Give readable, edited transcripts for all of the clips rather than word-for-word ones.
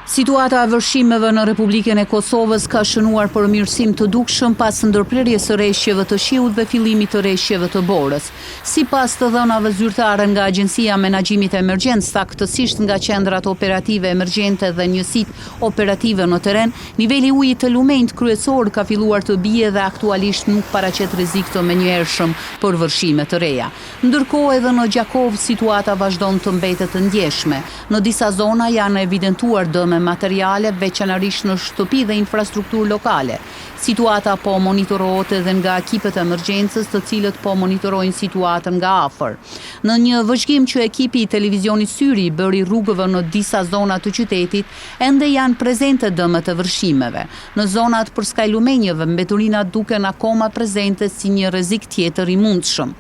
Situata e vërshimeve në Republikën e Kosovës ka shënuar përmirësim të dukshëm pas ndërprerjes së rreshjeve të shiut dhe fillimit të rreshjeve të borës. Sipas të dhënave zyrtare nga Agjencia e Menaxhimit të Emergjencës, saktësisht nga qendrat operative emergjente dhe njësitë operative në terren, niveli i ujit të lumenjt kryesor ka filluar të bie dhe aktualisht nuk paraqet rrezik të menjëhershëm për vërshime të reja. Ndërkohë edhe në Gjakov situata vazhdon të mbetet të ndjeshme. Në disa zona janë evidentuar dëme materiale, veçanërisht në shtëpi dhe infrastrukturë lokale. Situata po monitorohet edhe nga ekipet e emergjencës, të cilët po monitorojnë situatën nga afër. Në një vëzhgim që ekipi i televizionit Syri bëri rrugëve në disa zona të qytetit, ende janë prezente dëmet e vërshimeve. Në zonat për skaj lumenjeve, mbeturinat duken akoma prezente si një rrezik tjetër i mundshëm.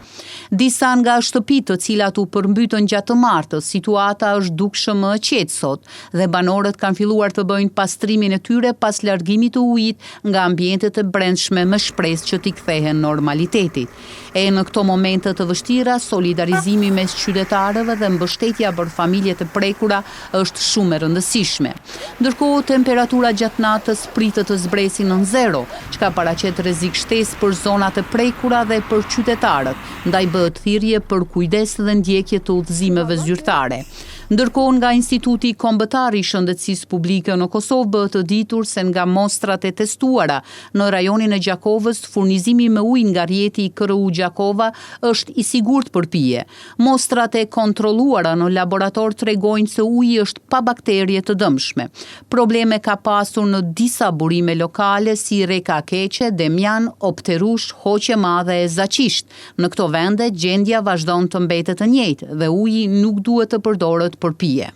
Disa nga shtëpitë të cilat u përmbytën gjatë të martës, situata është dukshëm më e qetë sot dhe banorët kanë filluar të bëjnë pastrimin e tyre pas largimit të ujit nga ambientet e brendshme me shpresë që t'i kthehen normalitetit. E në këto momente të vështira, solidarizimi mes qytetarëve dhe mbështetja për familjet e prekura është shumë e rëndësishme. Ndërkohë, temperatura gjatë natës pritet të zbresin në zero, çka paraqet rrezik shtesë për zonat e prekura dhe për qytetarët, ndaj bëhet thirrje për kujdes dhe ndjekje të udhëzimeve zyrtare. Ndërkohë, nga Instituti Kombëtar i Shëndetësisë Publike në Kosovë bëhet të ditur se nga mostrat e testuara në rajonin e Gjakovës, furnizimi me ujë nga rjeti i KRU Gjakova është i sigurt për pije. Mostrat e kontrolluara në laborator tregojnë se uji është pa bakterie të dëmshme. Probleme ka pasur në disa burime lokale si Reka Keqe, Demjan, Opterush, Hoqe Madhe e Zaçisht. Në këto vende gjendja vazhdon të mbetet e njëjtë dhe uji nuk duhet të përdoret për pije.